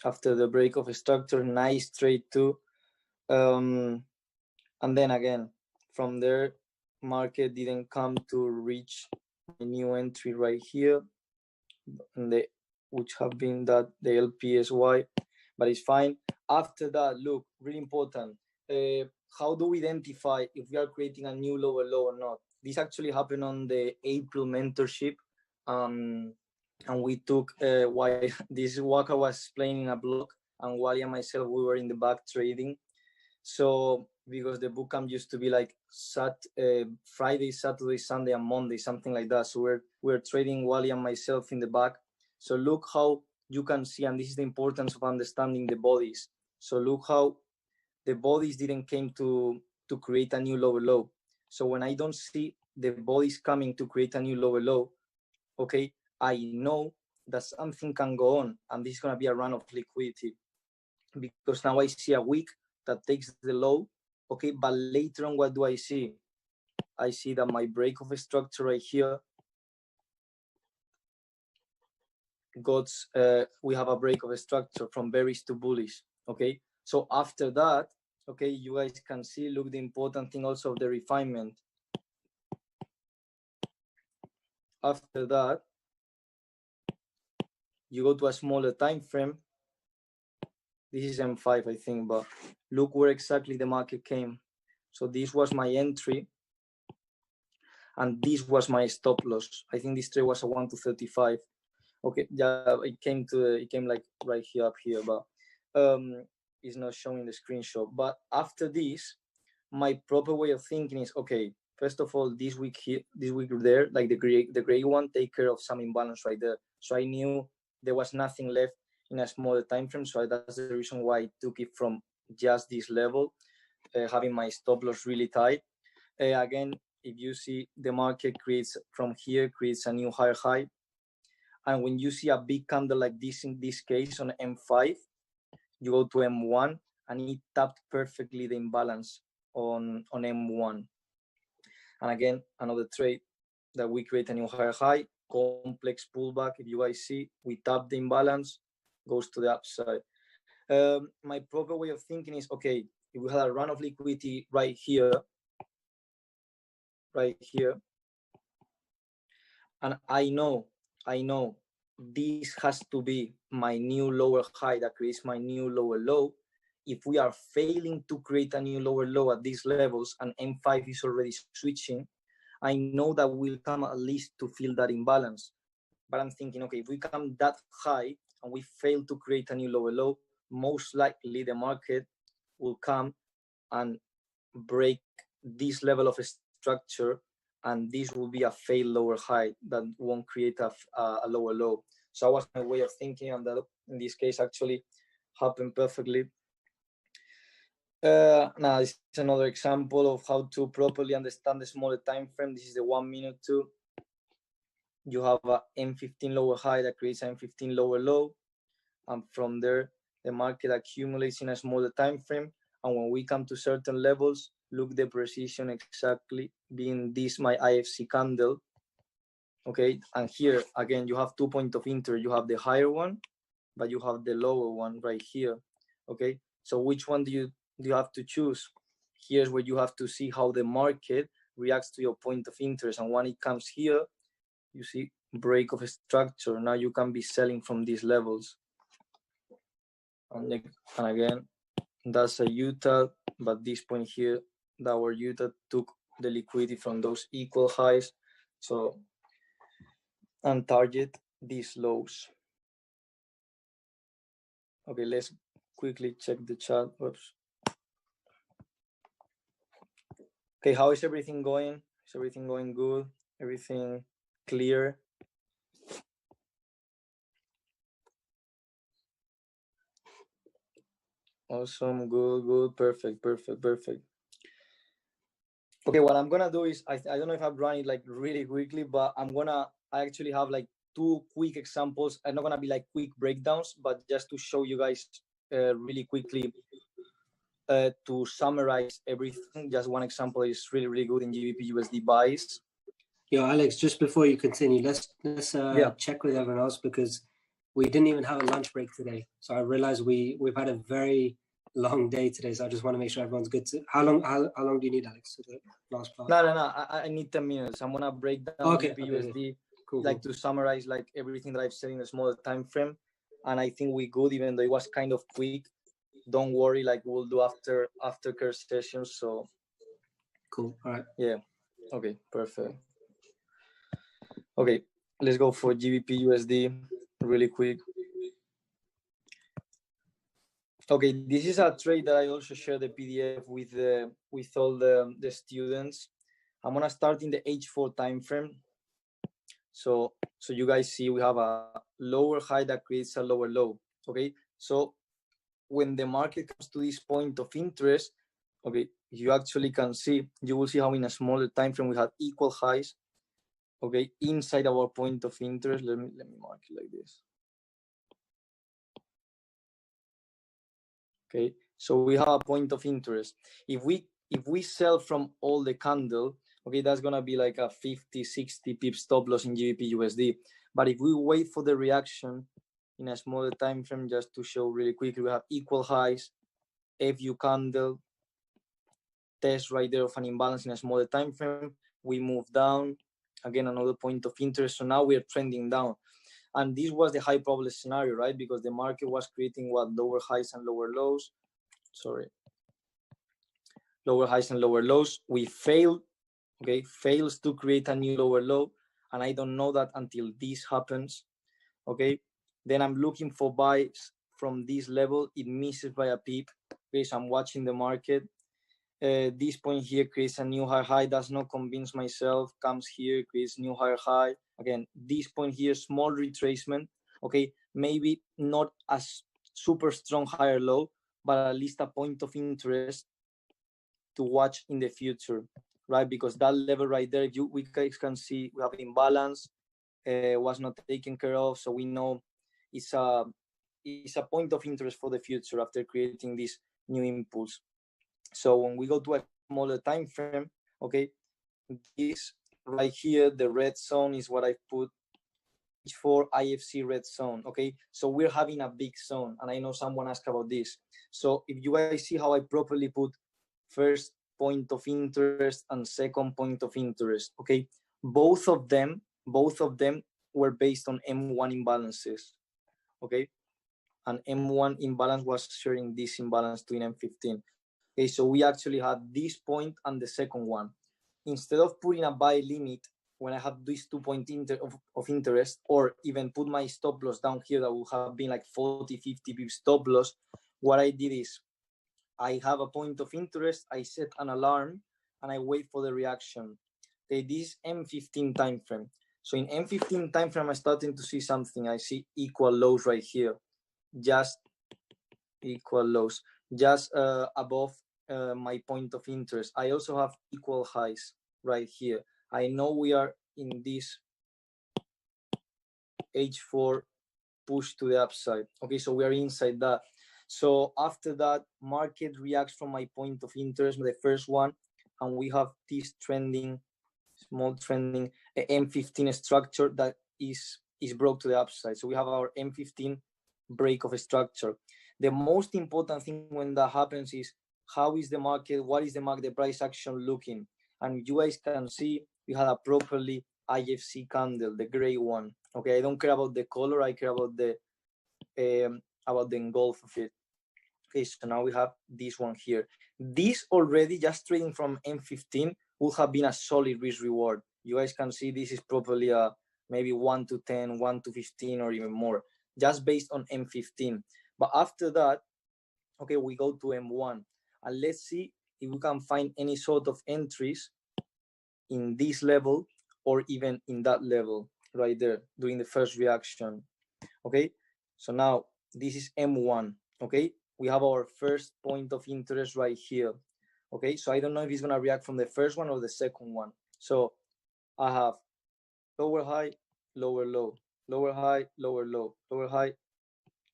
S1: after the break of a structure. Nice trade too. And then again, from there, market didn't come to reach a new entry right here, which have been that the LPSY, but it's fine. After that, look, really important. How do we identify if we are creating a new lower low or not? This actually happened on the April mentorship. And we took why this is Waka was explaining in a blog, and Wally and myself, we were in the back trading. So because the bootcamp used to be like Friday, Saturday, Sunday, and Monday, something like that. So we're trading, Wally and myself, in the back. So look how you can see, and this is the importance of understanding the bodies. So look how the bodies didn't came to create a new lower low. So when I don't see the bodies coming to create a new lower low, okay, I know that something can go on, and this is going to be a run of liquidity, because now I see a wick that takes the low, okay, but later on, what do I see? I see that my break of a structure right here we have a break of a structure from bearish to bullish, okay? So after that, okay, you guys can see, look, the important thing also of the refinement. After that, you go to a smaller time frame. This is M5, I think, but look where exactly the market came. So this was my entry, and this was my stop loss. I think this trade was a 1 to 35. Okay, yeah, it came like right here, up here, but it's not showing the screenshot. But after this, my proper way of thinking is, okay, first of all, this week here, this week there, like the gray one, take care of some imbalance right there. So I knew there was nothing left in a smaller time frame. So that's the reason why I took it from just this level. having my stop loss really tight. Again, if you see the market creates from here, creates a new higher high. And when you see a big candle like this, in this case on M5, you go to M1 and it tapped perfectly the imbalance on M1. And again, another trade that we create a new higher high, complex pullback. If you guys see, we tap the imbalance, goes to the upside. My proper way of thinking is, okay, if we had a run of liquidity right here, and I know this has to be my new lower high that creates my new lower low. If we are failing to create a new lower low at these levels and M5 is already switching, I know that we'll come at least to fill that imbalance. But I'm thinking, okay, if we come that high and we fail to create a new lower low, most likely the market will come and break this level of structure, and this will be a failed lower high that won't create a lower low. So that was my way of thinking, and that in this case actually happened perfectly. Now this is another example of how to properly understand the smaller time frame. This is the 1 minute too. You have a M15 lower high that creates an M15 lower low, and from there the market accumulates in a smaller time frame. And when we come to certain levels, look the precision exactly being this my IFC candle. Okay, and here again you have 2 points of interest. You have the higher one, but you have the lower one right here. Okay, so which one do you have to choose? Here's where you have to see how the market reacts to your point of interest. And when it comes here, you see break of a structure. Now you can be selling from these levels. And again, that's a Utah, but this point here, that our Utah took the liquidity from those equal highs. So, and target these lows. Okay, let's quickly check the chart. Oops. Okay, how is everything going? Is everything going good? Everything clear? Awesome, good, perfect. Okay, what I'm gonna do is, I don't know if I'm running like really quickly, but I actually have like 2 quick examples. I'm not gonna be like quick breakdowns, but just to show you guys really quickly to summarize everything. Just one example is really good in GBP USD buys.
S2: Yo, Alex, just before you continue, let's check with everyone else, because we didn't even have a lunch break today. So I realized we've had a very long day today. So I just want to make sure everyone's good. How long do you need, Alex, to the last part?
S1: No. I need 10 minutes. I'm gonna break down GBP USD, cool. To summarize like everything that I've said in a smaller time frame. And I think we good, even though it was kind of quick. Don't worry, like we'll do aftercare sessions. So
S2: cool. All right.
S1: Yeah. Okay. Perfect. Okay, let's go for GBP USD really quick. Okay, this is a trade that I also share the PDF with all the students. I'm gonna start in the H4 time frame. So you guys see we have a lower high that creates a lower low. Okay, so when the market comes to this point of interest, okay, you actually can see, you will see how in a smaller time frame we have equal highs. Okay, inside our point of interest. Let me mark it like this. Okay, so we have a point of interest. If we sell from all the candle, okay, that's gonna be like a 50-60 pips stop loss in GBP USD. But if we wait for the reaction in a smaller time frame, just to show really quickly, we have equal highs, FU candle, test right there of an imbalance in a smaller time frame. We move down, again another point of interest. So now we are trending down, and this was the high probability scenario, right? Because the market was creating lower highs and lower lows. Lower highs and lower lows. We failed. Okay, fails to create a new lower low, and I don't know that until this happens. Okay, then I'm looking for buys from this level. It misses by a pip. Okay, so I'm watching the market. This point here creates a new higher high, does not convince myself, comes here, creates new higher high. Again, this point here, small retracement. Okay, maybe not as super strong higher low, but at least a point of interest. to watch in the future, right? Because that level right there, we guys can see we have imbalance, was not taken care of. So we know it's a point of interest for the future after creating this new impulse. So when we go to a smaller time frame, okay, this right here, the red zone is what I put for IFC red zone. Okay, so we're having a big zone, and I know someone asked about this. So if you guys see how I properly put first point of interest and second point of interest, okay, both of them were based on M1 imbalances, okay, and M1 imbalance was sharing this imbalance between M15. Okay, so we actually had this point and the second one. Instead of putting a buy limit when I have these 2 points of interest, or even put my stop loss down here, that would have been like 40, 50 pips stop loss, what I did is I have a point of interest, I set an alarm, and I wait for the reaction. Okay, this M15 time frame. So in M15 time frame, I'm starting to see something. I see equal lows right here, just equal lows, just above my point of interest. I also have equal highs right here. I know we are in this H4 push to the upside. Okay, so we are inside that. So after that, market reacts from my point of interest, the first one, and we have this trending, small trending M15 structure that is broke to the upside. So we have our M15 break of a structure. The most important thing when that happens is how is the market, what is the market, the price action looking? And you guys can see we had a properly IFC candle, the gray one. Okay, I don't care about the color, I care about the engulf of it. Okay, so now we have this one here. This already, just trading from M15, would have been a solid risk reward. You guys can see this is probably a maybe 1 to 10, 1 to 15, or even more, just based on M15. But after that, okay, we go to M1, and let's see if we can find any sort of entries in this level or even in that level right there during the first reaction. Okay, so now this is M1. Okay, we have our first point of interest right here. Okay, so I don't know if it's gonna react from the first one or the second one. So I have lower high, lower low, lower high, lower low, lower high,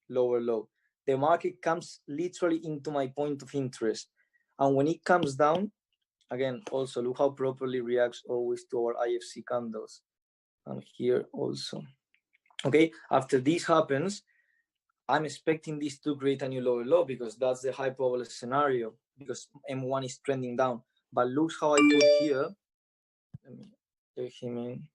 S1: lower low. The market comes literally into my point of interest, and when it comes down, again, also look how properly reacts always to our IFC candles, and here also. Okay, after this happens, I'm expecting this to create a new lower low because that's the high probable scenario, because M1 is trending down. But look how I put here. Let me let him in.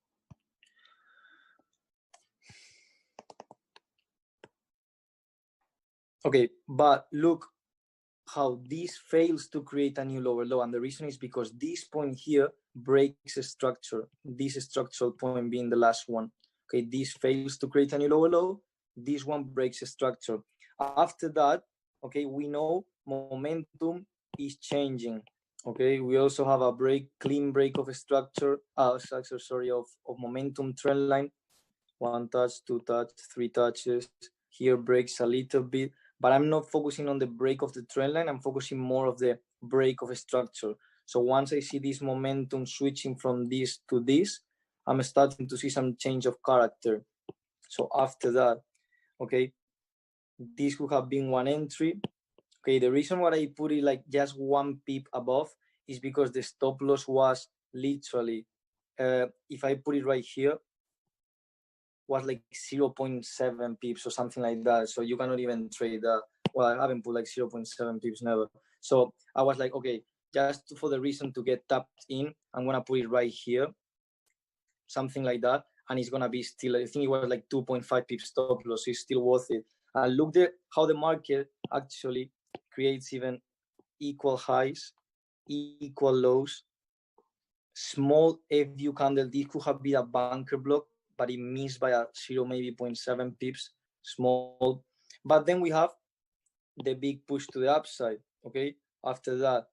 S1: Okay, but look how this fails to create a new lower low. And the reason is because this point here breaks a structure, this structural point being the last one. Okay, this fails to create a new lower low. This one breaks a structure. After that, okay, we know momentum is changing. Okay, we also have a clean break of a structure, of momentum trend line. 1 touch, 2 touch, 3 touches. Here breaks a little bit, but I'm not focusing on the break of the trend line. I'm focusing more of the break of a structure. So once I see this momentum switching from this to this, I'm starting to see some change of character. So after that, okay, this could have been one entry. Okay, the reason why I put it like just 1 pip above is because the stop loss was literally, if I put it right here, was like 0.7 pips or something like that. So you cannot even trade that. Well, I haven't put like 0.7 pips, never. So I was like, okay, just for the reason to get tapped in, I'm gonna put it right here, something like that, and it's gonna be still, I think it was like 2.5 pips stop loss, so it's still worth it. And look at how the market actually creates even equal highs, equal lows, small FU candle. This could have been a bunker block, but it missed by a 0, maybe 0.7 pips, small. But then we have the big push to the upside. Okay, after that,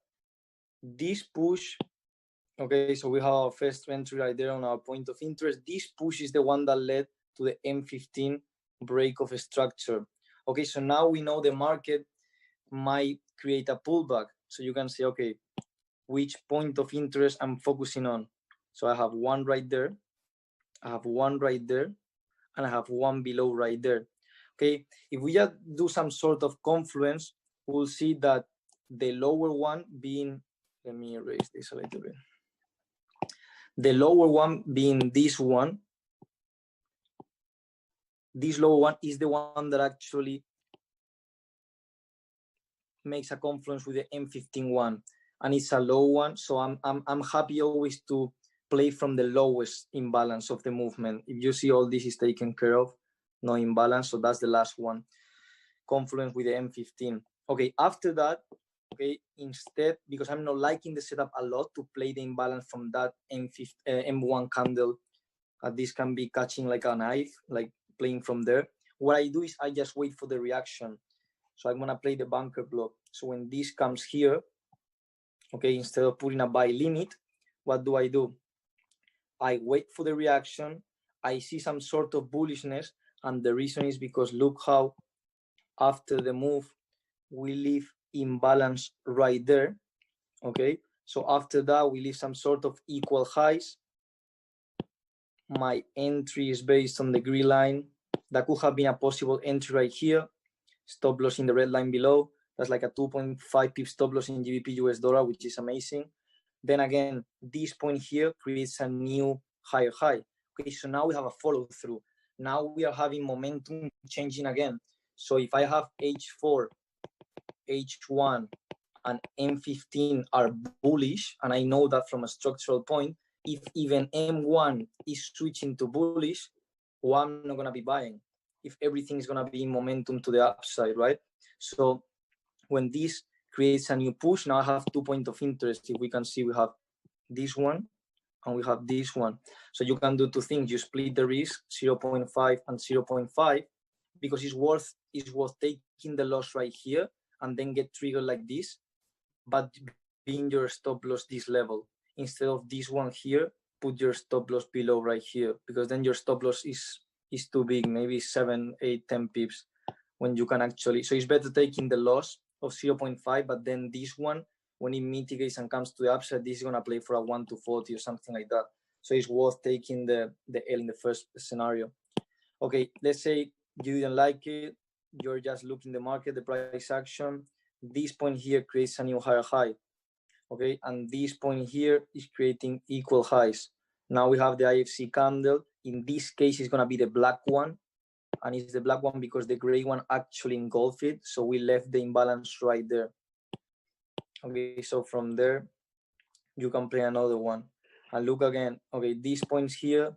S1: this push, okay, so we have our first entry right there on our point of interest. This push is the one that led to the M15 break of a structure. Okay, so now we know the market might create a pullback. So you can say, okay, which point of interest I'm focusing on. So I have one right there, I have one right there, and I have one below right there. Okay, if we just do some sort of confluence, we'll see that the lower one being, let me erase this a little bit. The lower one being this one. This lower one is the one that actually makes a confluence with the M15 one, and it's a low one. So I'm happy always to play from the lowest imbalance of the movement. If you see all this is taken care of, no imbalance. So that's the last one, confluence with the M15. Okay, after that, okay, instead, because I'm not liking the setup a lot to play the imbalance from that M1 candle, this can be catching like a knife, like playing from there. What I do is I just wait for the reaction. So I'm gonna play the bunker block. So when this comes here, okay, instead of putting a buy limit, what do? I wait for the reaction. I see some sort of bullishness, and the reason is because look how after the move, we leave imbalance right there, okay? So after that, we leave some sort of equal highs. My entry is based on the green line. That could have been a possible entry right here. Stop loss in the red line below. That's like a 2.5 pip stop loss in GBP US dollar, which is amazing. Then again, this point here creates a new higher high. Okay, so now we have a follow through. Now we are having momentum changing again. So if I have H4, H1, and M15 are bullish, and I know that from a structural point, if even M1 is switching to bullish, well, I'm not gonna be buying. If everything is gonna be in momentum to the upside, right? So when this creates a new push, now I have 2 points of interest. If we can see, we have this one and we have this one. So you can do two things. You split the risk, 0.5 and 0.5, because it's worth taking the loss right here and then get triggered like this, but being your stop loss this level. Instead of this one here, put your stop loss below right here, because then your stop loss is too big, maybe 7, 8, 10 pips, when you can actually, so it's better taking the loss of 0.5, but then this one, when it mitigates and comes to the upside, this is gonna play for a 1 to 40 or something like that. So it's worth taking the L in the first scenario. Okay, let's say you didn't like it, you're just looking the market, the price action. This point here creates a new higher high, okay? And this point here is creating equal highs. Now we have the IFC candle. In this case, it's gonna be the black one, and it's the black one because the gray one actually engulfed it, so we left the imbalance right there. Okay, so from there, you can play another one. And look again, okay, these points here,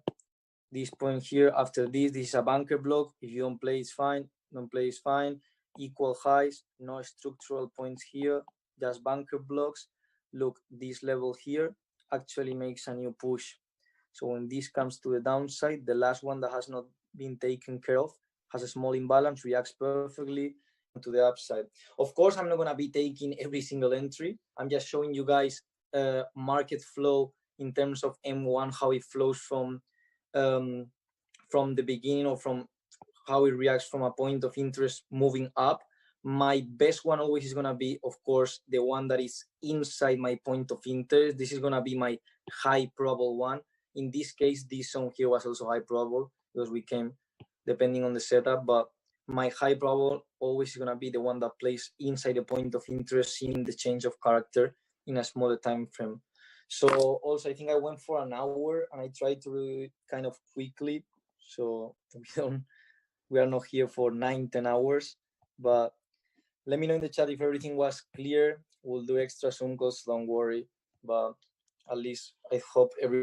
S1: this point here, after this is a bunker block. If you don't play, it's fine. Don't play, it's fine. Equal highs, no structural points here, just bunker blocks. Look, this level here actually makes a new push. So when this comes to the downside, the last one that has not been taken care of has a small imbalance, reacts perfectly to the upside. Of course, I'm not going to be taking every single entry. I'm just showing you guys market flow in terms of M1, how it flows from the beginning, or from how it reacts from a point of interest moving up. My best one always is going to be, of course, the one that is inside my point of interest. This is going to be my high probable one. In this case, this zone here was also high probable because we came depending on the setup, but my high probable always is going to be the one that plays inside the point of interest, seeing the change of character in a smaller time frame. So also, I think I went for an hour and I tried to do it kind of quickly. So we are not here for 9-10 hours, but let me know in the chat if everything was clear. We'll do extra Zoom calls, don't worry, but at least I hope everyone